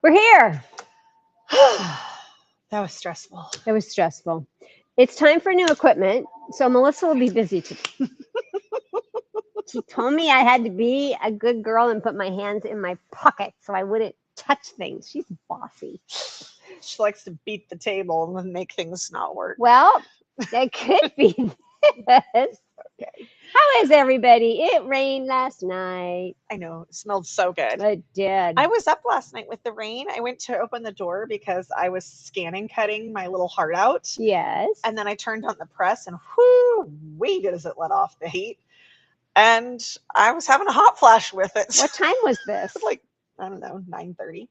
We're here. That was stressful. It was stressful. It's time for new equipment, so Melissa will be busy today. She told me I had to be a good girl and put my hands in my pocket so I wouldn't touch things. She's bossy. She likes to beat the table and make things not work. Well, that could be this. Okay. How is everybody? It rained last night. I know. It smelled so good. It did. I was up last night with the rain. I went to open the door because I was scanning cutting my little heart out. Yes. And then I turned on the press and whoo, wait, does it let off the heat. And I was having a hot flash with it. What time was this? Like, I don't know, 9:30.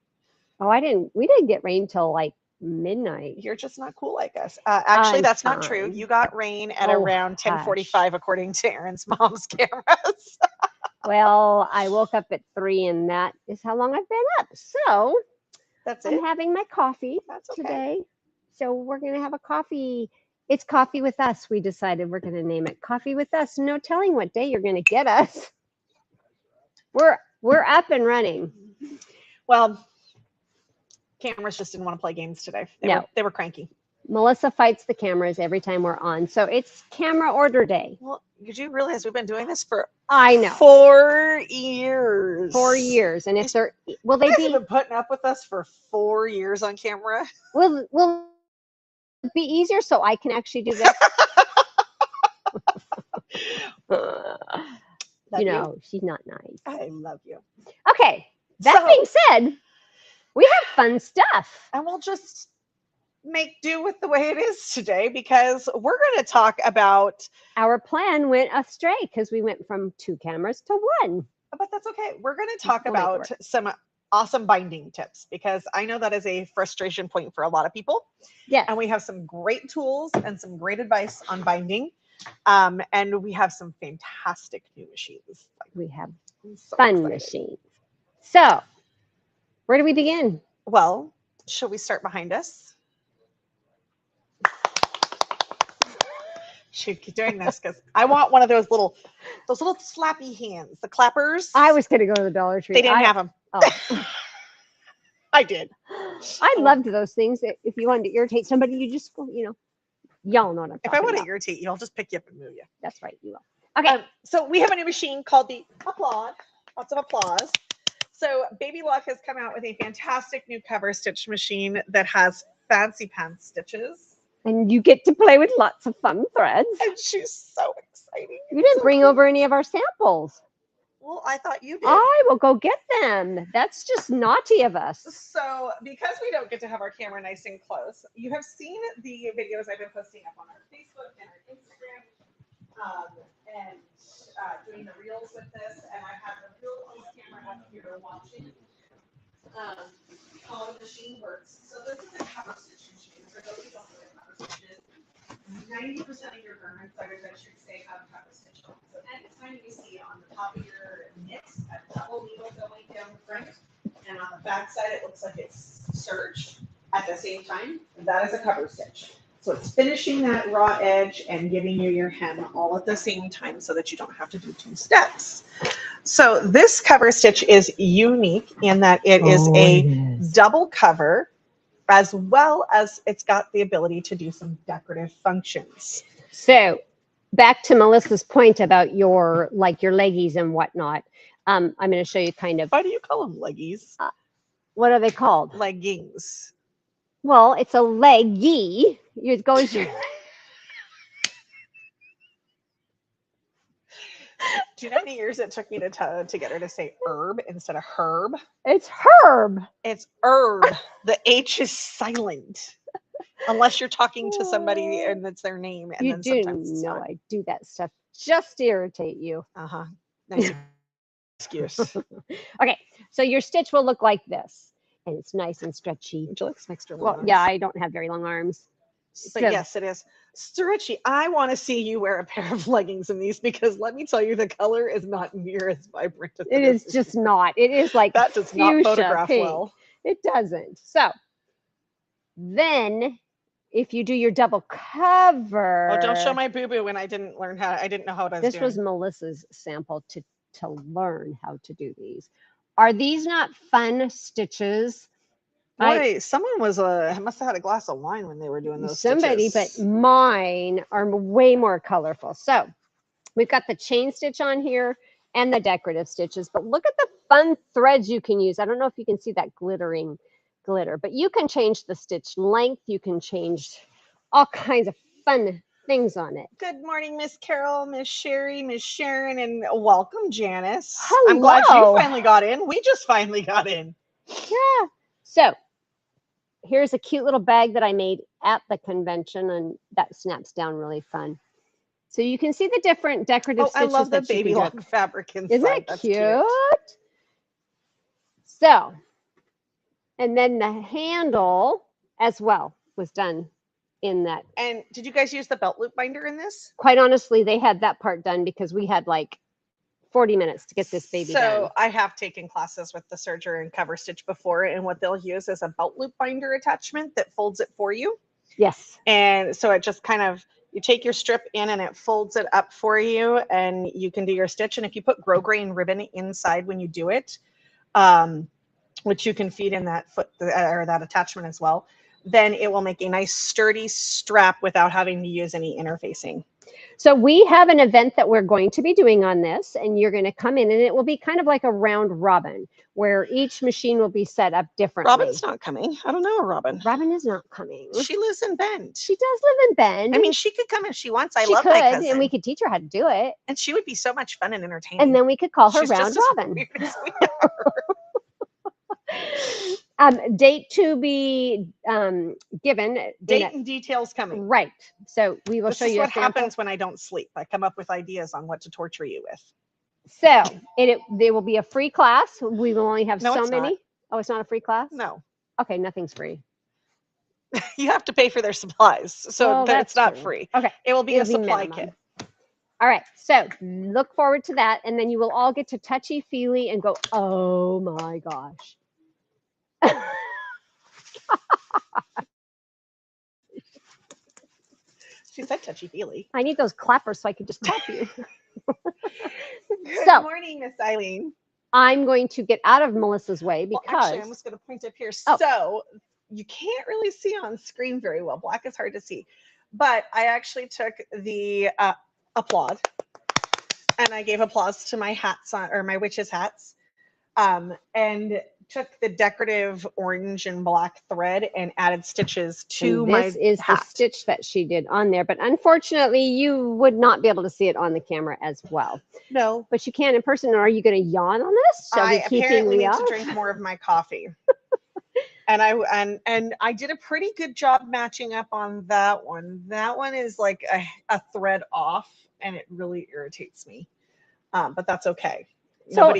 Oh, we didn't get rain till like midnight. You're just not cool like us. Actually, I'm that's not true. fine. You got rain at Oh, around hush. 10:45, according to Aaron's mom's cameras. Well, I woke up at 3 and that is how long I've been up. So That's I'm it. having my coffee That's okay. today. So we're going to have a coffee. It's Coffee with Us. We decided we're going to name it Coffee with Us. No telling what day you're going to get us. We're up and running. Well, cameras just didn't want to play games today. They were cranky. Melissa fights the cameras every time we're on. So it's camera order day. Well, you do realize we've been doing this for I know. 4 years. 4 years. And if they're will they You guys be have been putting up with us for 4 years on camera. will it be easier so I can actually do this? Love You know, she's not nice. I love you. Okay. That So- being said, we have fun stuff. And we'll just make do with the way it is today because we're going to talk about, Our plan went astray because we went from 2 cameras to 1. but that's okay. We're going to talk We'll make it about work. some awesome binding tips because I know that is a frustration point for a lot of people. Yes. And we have some great tools and some great advice on binding. And we have some fantastic new machines. We have I'm so fun excited. machines. So, where do we begin? Well, shall we start behind us? Should keep doing this because I want one of those little slappy hands, the clappers. I was going to go to the Dollar Tree. They didn't have them. Oh. I did. I loved those things. If you wanted to irritate somebody, you just go, y'all know what I'm If talking I want to about. irritate you, I'll just pick you up and move you. That's right, you will. Okay. So we have a new machine called the Applaud. Lots of applause. So Baby Luck has come out with a fantastic new cover stitch machine that has fancy pants stitches. And you get to play with lots of fun threads. And she's so exciting. You didn't bring over any of our samples. Well, I thought you did. I will go get them. That's just naughty of us. So because we don't get to have our camera nice and close, you have seen the videos I've been posting up on our Facebook and our Instagram and doing the reels with this. And I have the real close camera up here watching how the machine works. So this is a cover stitch machine. For those who don't know what cover stitch is, 90% of your garments, I would venture to say, have cover stitch on. So anytime you see on the top of your knit a double needle going down the front, and on the back side it looks like it's serged at the same time, that is a cover stitch. So it's finishing that raw edge and giving you your hem all at the same time so that you don't have to do 2 steps. So this cover stitch is unique in that it is a double cover, as well as it's got the ability to do some decorative functions. So back to Melissa's point about your leggies and whatnot. I'm going to show you kind of, Why do you call them leggies? what are they called? Leggings. Well, it's a leggy. It goes your Do you know how many years it took me to get her to say herb instead of herb? It's herb. It's herb. The H is silent. Unless you're talking to somebody and it's their name. And You then do sometimes it's know not. I do that stuff just to irritate you. Uh-huh. Nice excuse. Okay, so your stitch will look like this, and it's nice and stretchy. Would you like some extra Well, arms? yeah, I don't have very long arms. But So- yes, it is. Stretchy, I want to see you wear a pair of leggings in these because let me tell you, the color is not near as vibrant as It is just not. It is like that does not fuchsia photograph pink. well. It doesn't. So then, if you do your double cover, Oh, don't show my boo-boo when I didn't know how to do This was Melissa's sample to learn how to do these. Are these not fun stitches Boy, someone must have had a glass of wine when they were doing those Somebody, stitches. but mine are way more colorful. So we've got the chain stitch on here and the decorative stitches, but look at the fun threads you can use. I don't know if you can see that glittering glitter, but you can change the stitch length. You can change all kinds of fun things on it. Good morning, Miss Carol, Miss Sherry, Miss Sharon, and welcome, Janice. Hello. I'm glad you finally got in. We just finally got in. Yeah. So here's a cute little bag that I made at the convention, and that snaps down really fun. So you can see the different decorative Oh, I stitches love the that you baby can long do. fabric inside. Isn't that That's cute? So, and then the handle as well was done in that. And did you guys use the belt loop binder in this? Quite honestly, they had that part done because we had like 40 minutes to get this baby done. So I have taken classes with the serger and cover stitch before, and what they'll use is a belt loop binder attachment that folds it for you. Yes. And so it just kind of, you take your strip in and it folds it up for you, and you can do your stitch. And if you put grosgrain ribbon inside when you do it, which you can feed in that foot or that attachment as well, then it will make a nice sturdy strap without having to use any interfacing. So we have an event that we're going to be doing on this, and you're going to come in, and it will be kind of like a round robin where each machine will be set up differently. Robin's not coming. I don't know, Robin. Robin is not coming. She lives in Bend. She does live in Bend. I mean, she could come if she wants. I she love could, my cousin. and we could teach her how to do it. And she would be so much fun and entertaining. And then we could call her She's Round just as Robin. weird as we are. Date to be given. Date and details coming. Right. So we will This show is you a what sample. happens when I don't sleep. I come up with ideas on what to torture you with. So there will be a free class. We will only have No, so it's many. not. Oh, it's not a free class? No, Okay, nothing's free. you have to pay for their supplies, so Well, it's that's not true. free. Okay. It will be It'll a be supply minimum. kit. All right. So look forward to that. And then you will all get to touchy-feely and go, oh my gosh. She said touchy-feely. I need those clappers so I can just tap you. Good So- morning, Miss Eileen. I'm going to get out of Melissa's way Well, because actually, I'm just going to point up here. Oh. So you can't really see on screen very well. Black is hard to see. But I actually took the applaud, and I gave applause to my hats on, or my witches hats, and took the decorative orange and black thread and added stitches to and my this is hat. the stitch that she did on there. But unfortunately, you would not be able to see it on the camera as well. No, But you can in person. Are you going to yawn on this? Shall I we keep apparently you need up? to drink more of my coffee. And I did a pretty good job matching up on that one. That one is like a thread off, and it really irritates me. But that's okay. So-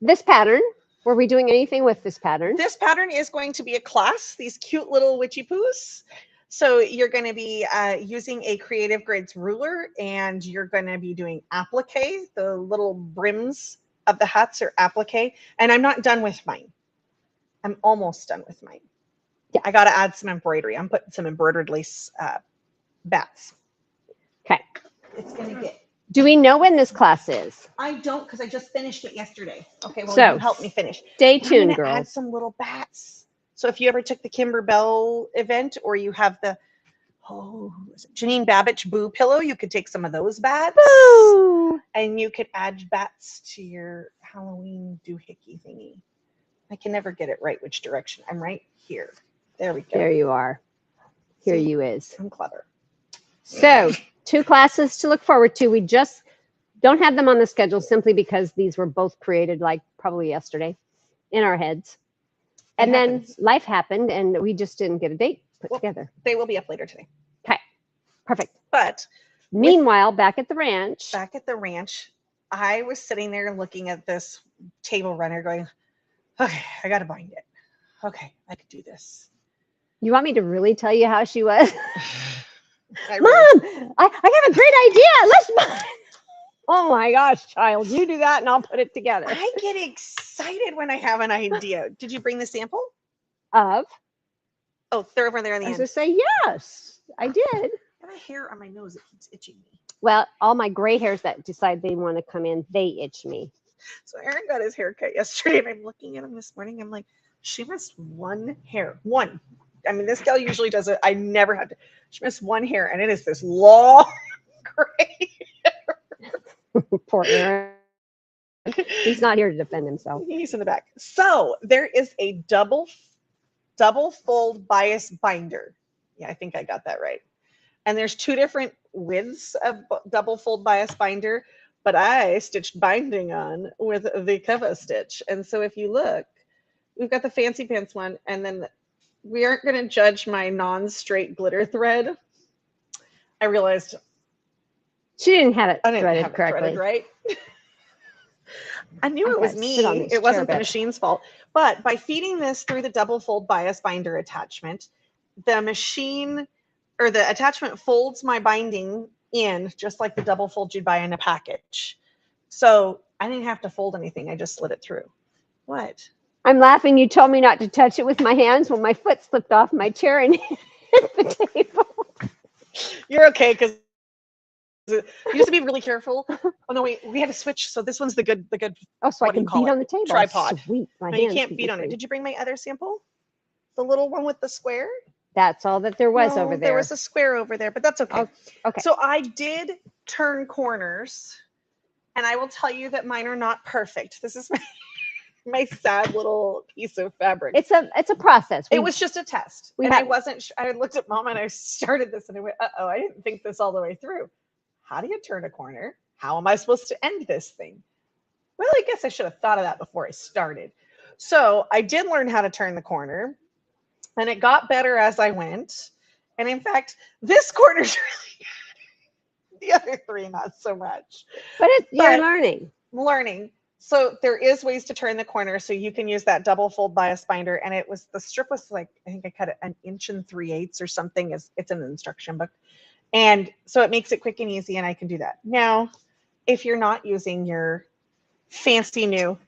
This pattern, were we doing anything with this pattern? This pattern is going to be a class, these cute little witchy poos. So you're going to be using a Creative Grids ruler, and you're going to be doing applique. The little brims of the hats are applique. And I'm not done with mine. I'm almost done with mine. Yeah. I got to add some embroidery. I'm putting some embroidered lace bats. Okay. It's going to get, Do we know when this class is? I don't, because I just finished it yesterday. Okay, well, So, you help me finish. Stay I'm tuned, gonna add girls. some little bats. So if you ever took the Kimber Bell event, or you have the is it Janine Babbage Boo pillow, you could take some of those bats. Woo! And you could add bats to your Halloween doohickey thingy. I can never get it right which direction. I'm right here. There we go. There you are. Here See? you is. I'm clever. So 2 classes to look forward to. We just don't have them on the schedule simply because these were both created like probably yesterday in our heads. It And then happens. life happened and we just didn't get a date put Well, together. They will be up later today. Perfect. But Meanwhile, back at the ranch, back at the ranch, I was sitting there looking at this table runner going, okay, I got to bind it. Okay, I could do this. you want me to really tell you how she was? I really- Mom, I have a great idea. Let's. Oh my gosh, child, you do that and I'll put it together. I get excited when I have an idea. Did you bring the sample? Of, Oh, they're over there in the I was end. going to say, yes, I did. I got a hair on my nose that keeps itching me. Well, all my gray hairs that decide they want to come in, they itch me. So Aaron got his hair cut yesterday, and I'm looking at him this morning. I'm like, She missed one hair. One. I mean, this gal usually does it. I never had to. She missed one hair, and it is this long gray. Poor Aaron. He's not here to defend himself. He's in the back. So there is a double fold bias binder. Yeah, I think I got that right. And there's two different widths of double fold bias binder, but I stitched binding on with the cover stitch. And so if you look, we've got the fancy pants one, and then we aren't going to judge my non-straight glitter thread. I realized She didn't have it I didn't threaded have it correctly. threaded right. I knew I it was gotta me. sit on this It wasn't chair the better. machine's fault. But by feeding this through the double fold bias binder attachment, the machine or the attachment folds my binding in just like the double fold you'd buy in a package. So I didn't have to fold anything. I just slid it through. What? I'm laughing. You told me not to touch it with my hands when my foot slipped off my chair and hit the table. You're okay because you have to be really careful. Oh no, wait, we had to switch. So this one's the good. Oh, so I What do you can call beat it? on the table. Tripod. Sweet. My No, you hands can't can beat be on it. free. Did you bring my other sample? The little one with the square? That's all that there was No, over There there. was a square over there, but that's okay. Oh, okay. So I did turn corners, and I will tell you that mine are not perfect. This is my sad little piece of fabric. It's a process. It was just a test, we and I had- wasn't. I looked at Mom and I started this, and I went, "Uh-oh, I didn't think this all the way through. How do you turn a corner? How am I supposed to end this thing?" Well, I guess I should have thought of that before I started. So I did learn how to turn the corner, and it got better as I went. And in fact, this corner's really good. The other three, not so much. But you're but- learning. Learning. So there is ways to turn the corner. So you can use that double fold bias binder. And it was, the strip was like, I think I cut it 1 3/8 or something. It's in the instruction book. And so it makes it quick and easy, and I can do that. Now, if you're not using your fancy new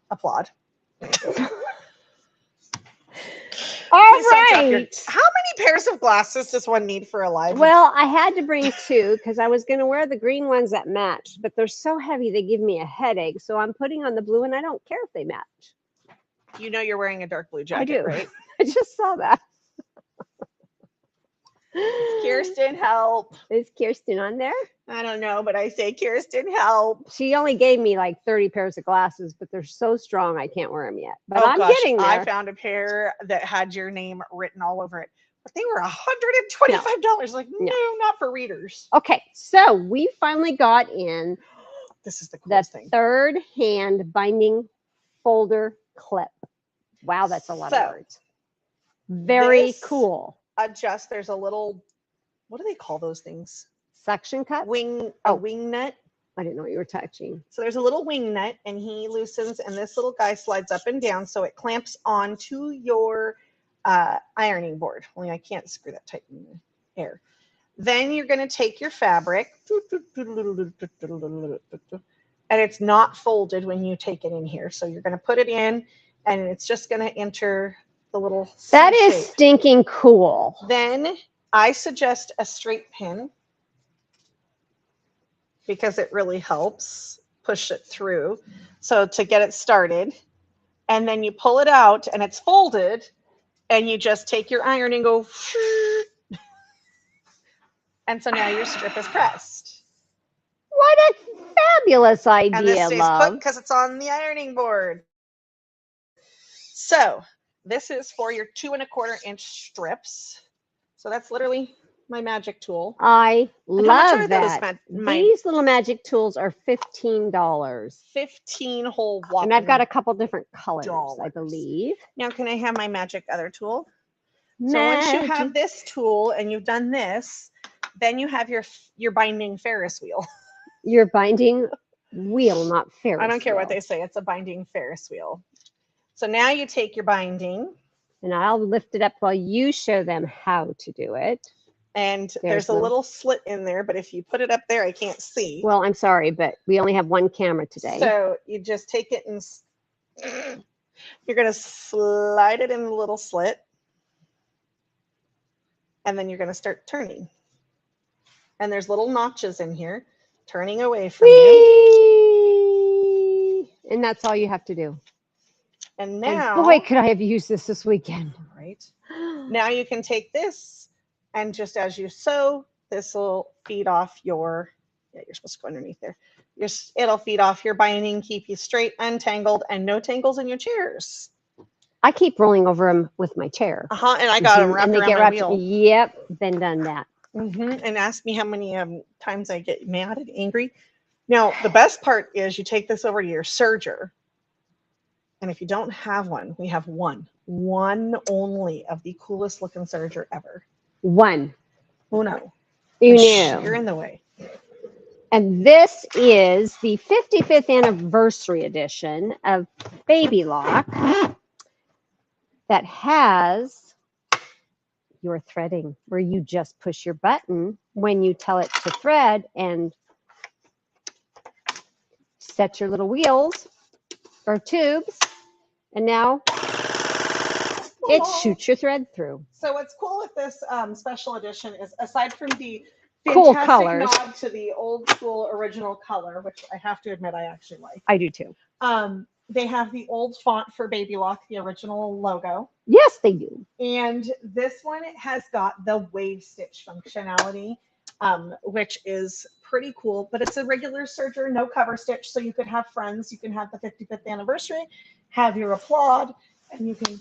applaud. All Please don't drop your- right. How many pairs of glasses does one need for a live? Well, I had to bring two because I was going to wear the green ones that match, but they're so heavy they give me a headache. So I'm putting on the blue, and I don't care if they match. You know you're wearing a dark blue jacket, do. right? I just saw that. Kirsten, help. Is Kirsten on there? I don't know, but I say, Kirsten, help. She only gave me like 30 pairs of glasses, but they're so strong I can't wear them yet. But Oh I'm gosh, getting there. I found a pair that had your name written all over it, but they were $125. Like, no, not for readers. Okay, so we finally got in This is the the coolest thing. third hand binding folder clip. Wow, that's a lot So, of words. Very this- cool. Adjust. There's a little, what do they call those things? Suction cup. Wing, Oh. a wing nut. I didn't know what you were touching. So there's a little wing nut, and he loosens, and this little guy slides up and down, so it clamps onto your ironing board. Only I can't screw that tight in the air. Then you're going to take your fabric, and it's not folded when you take it in here. So you're going to put it in, and it's just going to enter the little That C is shape. stinking cool. Then I suggest a straight pin because it really helps push it through. So to get it started, and then you pull it out and it's folded, and you just take your iron and go, and so now your strip is pressed. What a fabulous And this idea, stays put love. because it's on the ironing board. So this is for your 2 1/4 inch strips. So that's literally my magic tool. I And how much are love those, that. my These little magic tools are $15. 15 whole And whopping. I've got a couple different colors, I dollars. believe. Now, can I have my magic other tool? So once you have Magic. this tool and you've done this, then you have your binding Ferris wheel. Your binding wheel, not Ferris I don't care what wheel. they say. It's a binding Ferris wheel. So now you take your binding, And I'll lift it up while you show them how to do it. and There's there's a the- little slit in there, but if you put it up there, I can't see. Well, I'm sorry, but we only have one camera today. So you just take it and you're going to slide it in the little slit. And then you're going to start turning. And there's little notches in here, turning away from you. Whee! And that's all you have to do. And And now, boy, could I have used this weekend. right? Now you can take this and just as you sew, this will feed off your, yeah, you're supposed to go underneath there. It'll feed off your binding, keep you straight, untangled, and no tangles in your chairs. I keep rolling over them with my chair. And I got them Mhm, wrapped and they around get my wrapped. wheel. Yep, been done that. And ask me how many times I get mad and angry. Now, the best part is you take this over to your serger. And if you don't have one, we have one only of the coolest looking serger ever. One. Uno. You You're knew. in the way. And this is the 55th anniversary edition of Baby Lock that has your threading, where you just push your button when you tell it to thread and set your little wheels or tubes, and now it shoots your thread through. So what's cool with this special edition is, aside from the Cool fantastic colors. nod to the old school original color, which I have to admit I actually like, I do too. they have the old font for Baby Lock, the original logo. Yes, they do. And this one has got the wave stitch functionality, which is pretty cool, but it's a regular serger, no cover stitch. So you could have friends, you can have the 55th anniversary, have your applaud, and you can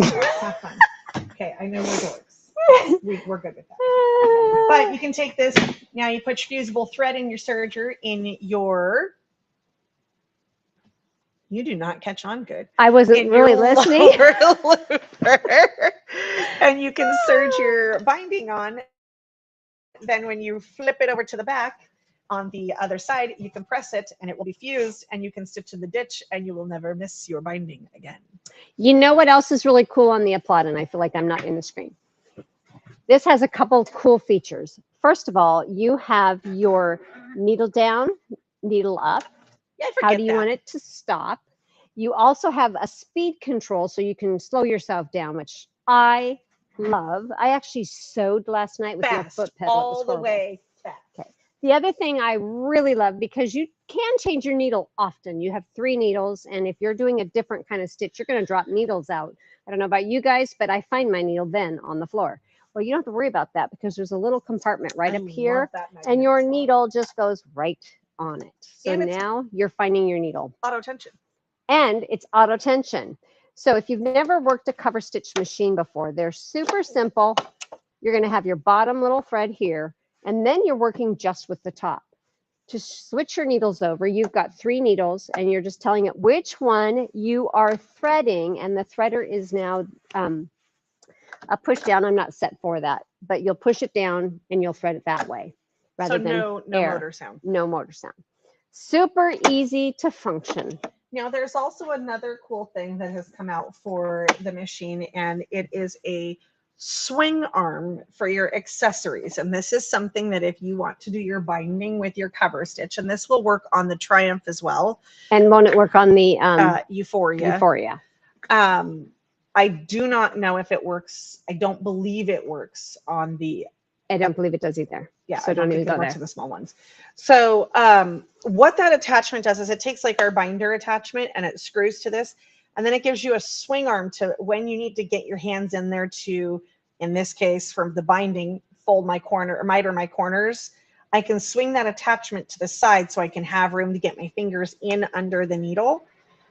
have fun. Okay, I know we're dorks. We're good with that. But you can take this, now you put your fusible thread in your serger in your, you do not catch on good. I wasn't In really your listening. lower looper. And you can serge your binding on. Then when you flip it over to the back on the other side, you can press it and it will be fused and you can stitch to the ditch and you will never miss your binding again. You know what else is really cool on the applaud? And I feel like I'm not in the screen. This has a couple of cool features. First of all, you have your needle down, needle up. Yeah, How do you want it to stop? You also have a speed control so you can slow yourself down, which I love. I actually sewed last night with no fast, foot pedal. It was all the horrible. way fast. Okay. The other thing I really love, because you can change your needle often. You have 3 needles, and if you're doing a different kind of stitch, you're going to drop needles out. I don't know about you guys, but I find my needle then on the floor. Well, you don't have to worry about that because there's a little compartment right I up here, love that and your magnetic needle just goes right on it. So And it's- now you're finding your needle. auto tension. And it's auto tension. So if you've never worked a cover stitch machine before, they're super simple. You're going to have your bottom little thread here, and then you're working just with the top. To switch your needles over, you've got 3 needles, and you're just telling it which one you are threading, and the threader is now a push down. I'm not set for that, but you'll push it down and you'll thread it that way rather So than no air. motor sound. No motor sound. Super easy to function. Now there's also another cool thing that has come out for the machine, and it is a swing arm for your accessories. And this is something that if you want to do your binding with your cover stitch, and this will work on the Triumph as well. And won't it work on the Euphoria. Euphoria? I do not know if it works. I don't believe it works on the, I don't believe it does either. yeah, So I don't don't think even it go works there. on the small ones. So what that attachment does is it takes like our binder attachment and it screws to this, and then it gives you a swing arm to when you need to get your hands in there to, in this case, from the binding, fold my corner or miter my corners. I can swing that attachment to the side so I can have room to get my fingers in under the needle.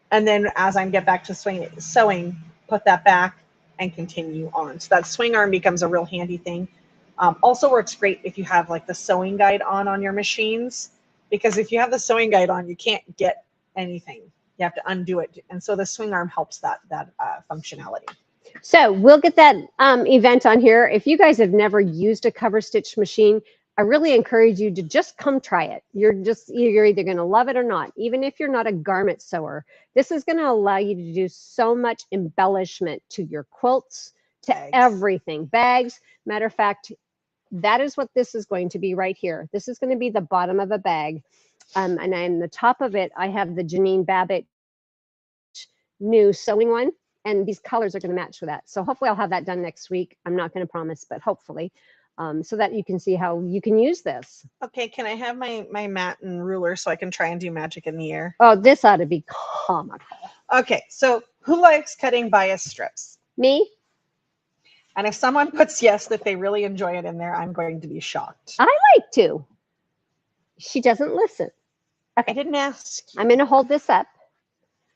And then as I get back to sewing, put that back and continue on. So that swing arm becomes a real handy thing. Also works great if you have like the sewing guide on your machines, because if you have the sewing guide on, you can't get anything. You have to undo it. And so the swing arm helps that functionality. So we'll get that event on here. If you guys have never used a cover stitch machine, I really encourage you to just come try it. You're either going to love it or not. Even if you're not a garment sewer, this is going to allow you to do so much embellishment to your quilts, to Bags. everything. Bags. Matter of fact, that is what this is going to be right here. This is going to be the bottom of a bag. And on the top of it, I have the Janine Babbitt new sewing one. And these colors are going to match with that. So hopefully I'll have that done next week. I'm not going to promise, but hopefully. So that you can see how you can use this. Okay, can I have my mat and ruler so I can try and do magic in the air? Oh, this ought to be comical. Okay, so who likes cutting bias strips? Me? And if someone puts yes, that they really enjoy it in there, I'm going to be shocked. I like to. She doesn't listen. I didn't ask. I'm going to hold this up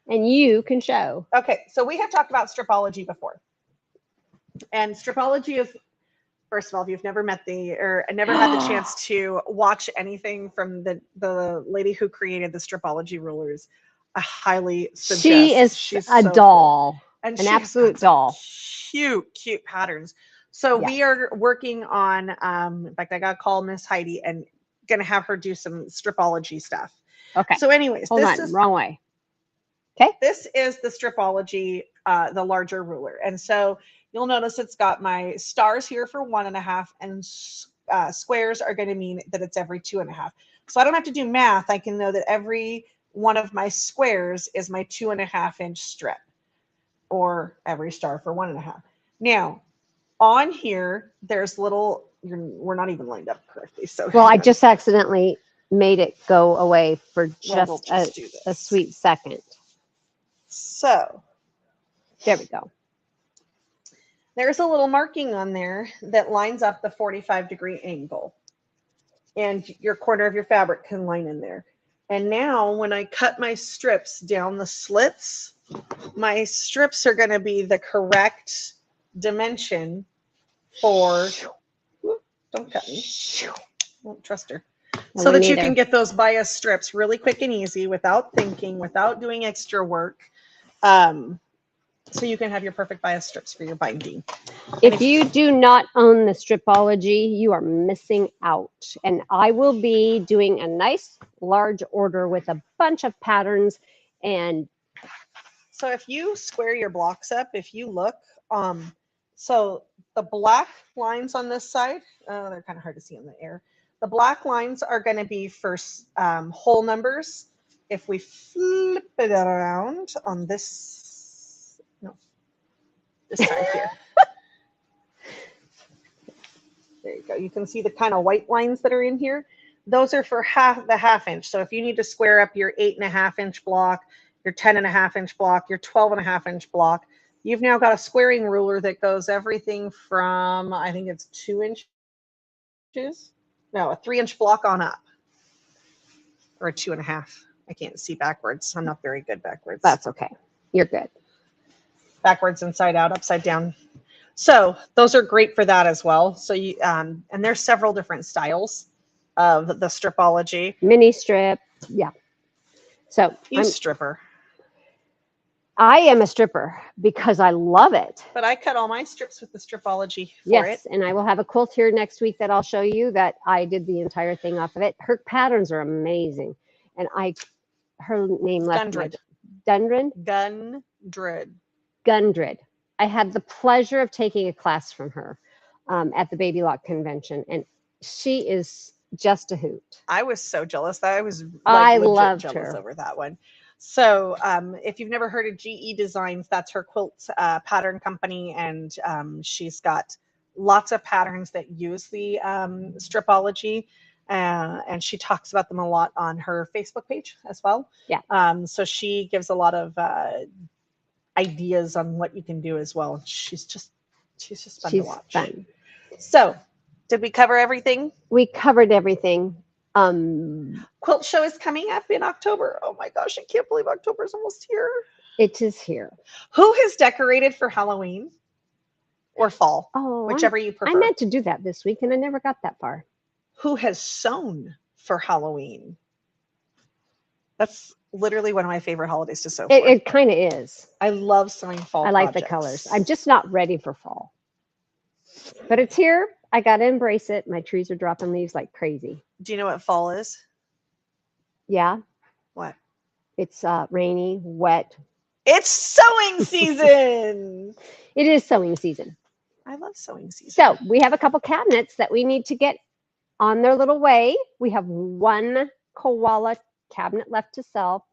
and you can show. Okay, so we have talked about stripology before. And stripology is, first of all, if you've never met or never had the chance to watch anything from the lady who created the stripology rulers, I highly suggest. She's so a cool. doll, And an she absolute has some doll. Cute patterns. So Yeah. we are working on, in fact, I got to call Miss Heidi and going to have her do some stripology stuff. Okay. So anyways, Hold on, wrong way. this is the stripology, the larger ruler. And so you'll notice it's got my stars here for 1.5 and squares are going to mean that it's every 2.5. So I don't have to do math. I can know that every one of my squares is my 2.5-inch strip, or every star for 1.5. Now on here, there's little, we're not even lined up correctly. So Well, I just accidentally made it go away for we'll just do a this. sweet second. So There we go. there's a little marking on there that lines up the 45-degree angle. And your corner of your fabric can line in there. And now when I cut my strips down the slits, my strips are going to be the correct dimension for, don't cut me, won't trust her. No, So me that you neither. can get those bias strips really quick and easy without thinking, without doing extra work. So you can have your perfect bias strips for your binding. If you do not own the stripology, you are missing out. And I will be doing a nice large order with a bunch of patterns. And So if you square your blocks up, if you look, so the black lines on this side, they're kind of hard to see in the air. The black lines are going to be for whole numbers. If we flip it around on this, no, this side here. There you go. You can see the kind of white lines that are in here. Those are for the half-inch. So if you need to square up your 8.5-inch block, your 10.5-inch block, your 12.5-inch block, you've now got a squaring ruler that goes everything from, I think it's 2 inches. No, a 3-inch block on up. Or a 2.5. I can't see backwards. I'm not very good backwards. that's okay. You're good. Backwards, inside out, upside down. So those are great for that as well. So you and there's several different styles of the stripology. Mini strip. Yeah. So You stripper. I am a stripper because I love it. But I cut all my strips with the stripology for Yes, it. and I will have a quilt here next week that I'll show you that I did the entire thing off of it. Her patterns are amazing. And her name left Gundred. Dundred. Gundred. I had the pleasure of taking a class from her at the Baby Lock convention, and she is just a hoot. I was so jealous. I was I legit loved jealous her. over that one. So if you've never heard of GE Designs, that's her quilt pattern company, and she's got lots of patterns that use the stripology, and she talks about them a lot on her Facebook page as well. Yeah. So she gives a lot of ideas on what you can do as well. She's just fun to watch. Fun. So did we cover everything? We covered everything. Quilt show is coming up in October. Oh my gosh, I can't believe October is almost here. It is here. Who has decorated for Halloween or fall? Oh, Whichever you prefer. I meant to do that this week and I never got that far. Who has sewn for Halloween? That's literally one of my favorite holidays to sew for. It kind of is. I love sewing fall I like the projects. colors. I'm just not ready for fall. But it's here. I got to embrace it. My trees are dropping leaves like crazy. Do you know what fall is? Yeah. What? It's rainy, wet. It's sewing season. It is sewing season. I love sewing season. So we have a couple cabinets that we need to get on their little way. We have one koala cabinet left to sell.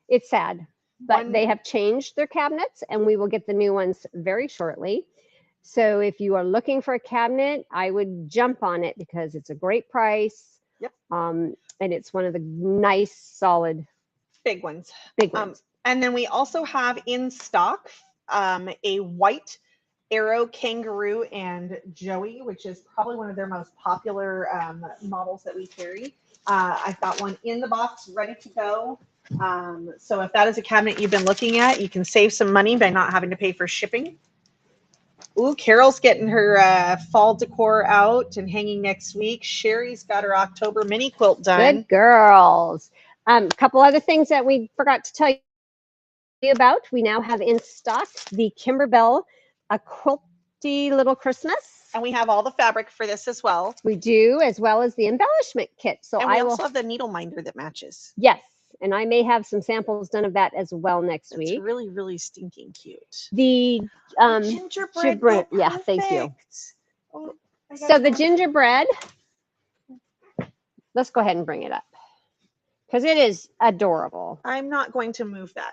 It's sad, but they have changed their cabinets and we will get the new ones very shortly. So if you are looking for a cabinet, I would jump on it because it's a great price. Yep. And it's one of the nice, solid, big ones. big ones. And then we also have in stock a white Arrow Kangaroo and Joey, which is probably one of their most popular models that we carry. I've got one in the box ready to go. So if that is a cabinet you've been looking at, you can save some money by not having to pay for shipping. Ooh, Carol's getting her fall decor out and hanging next week. Sherry's got her October mini quilt done. Good girls. A couple other things that we forgot to tell you about. We now have in stock the Kimberbell, a quilty little Christmas. And we have all the fabric for this as well. We do, as well as the embellishment kit. So And we I will, also have the needle minder that matches. yes, and I may have some samples done of that as well next It's week. really, really stinking cute. The Gingerbread. gingerbread, they're yeah, thank you. perfect. Oh, I So gotta the go. gingerbread, let's go ahead and bring it up because it is adorable. I'm not going to move that.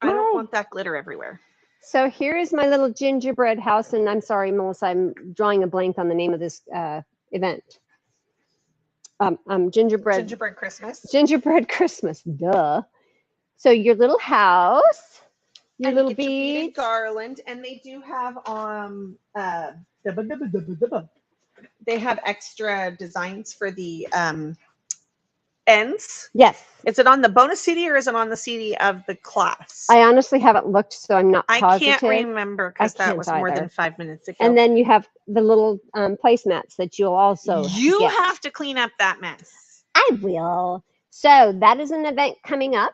I Why? don't want that glitter everywhere. So here is my little gingerbread house, and I'm sorry, Melissa, I'm drawing a blank on the name of this event. Gingerbread Christmas. Gingerbread Christmas, duh. So your little house, your And little you get your beaded beads. garland, and they do have they have extra designs for the ends. Yes, Is it on the bonus CD or is it on the CD of the class? I honestly haven't looked, so I'm not I positive. can't remember because I that can't was more either. than 5 minutes ago. And then you have the little placemats that you'll also you get. have to clean up that mess. I will. So that is an event coming up,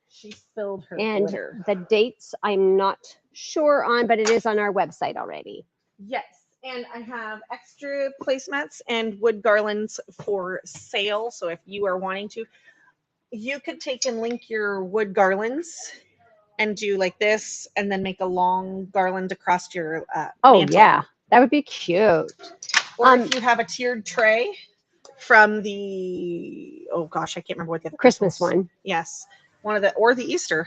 She spilled her and glitter. the dates I'm not sure on, but it is on our website already. Yes, and I have extra placemats and wood garlands for sale. So if you are wanting to, you could take and link your wood garlands and do like this, and then make a long garland across your Oh mantle. yeah, that would be cute. Or if you have a tiered tray from the, oh gosh, I can't remember what the other Christmas was. one. Yes, one of the, or the Easter.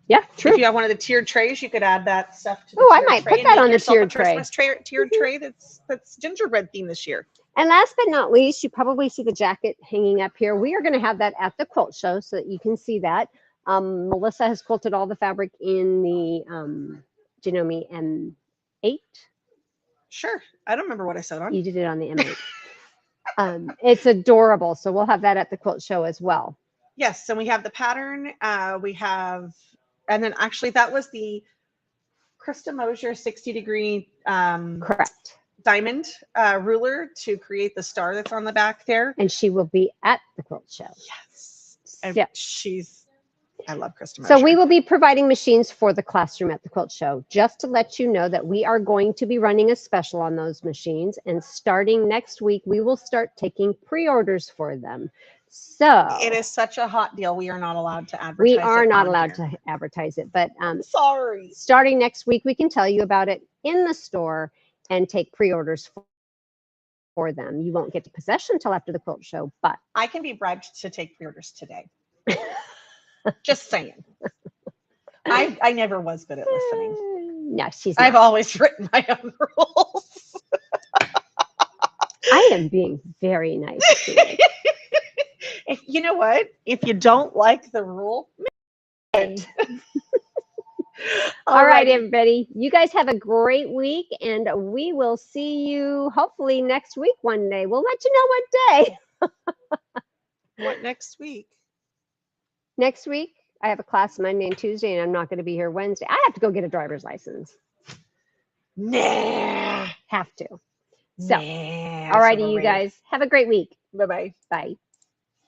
Yeah, If true. you have one of the tiered trays, you could add that stuff to the Oh, I tiered might tray put and that make on the yourself a tiered tray. Christmas tiered tray that's gingerbread theme this year. And last but not least, you probably see the jacket hanging up here. We are going to have that at the quilt show so that you can see that. Melissa has quilted all the fabric in the Janome M8. Sure. I don't remember what I said on. You did it on the M8. It's adorable. So we'll have that at the quilt show as well. Yes. So we have the pattern. We have, and then actually that was the Krista Mosier 60-degree Correct. diamond ruler to create the star that's on the back there. And she will be at the quilt show. Yes. And Yeah. I love Krista Mosier. So we will be providing machines for the classroom at the quilt show, just to let you know that we are going to be running a special on those machines. And starting next week, we will start taking pre-orders for them. So It is such a hot deal. We are not allowed to advertise. we are it not on allowed here. to advertise it, but Sorry. starting next week, we can tell you about it in the store and take pre-orders for them. You won't get to possession until after the quilt show, but I can be bribed to take pre-orders today. Just saying. I never was good at listening. no, she's I've not. always written my own rules. I am being very nice to you. If you know what, if you don't like the rule, All right, everybody. You guys have a great week, and we will see you hopefully next week one day. We'll let you know what day. What next week? Next week, I have a class Monday and Tuesday, and I'm not going to be here Wednesday. I have to go get a driver's license. Nah. Have to. So, Nah. all righty, you guys. Have a great week. Bye bye. Bye.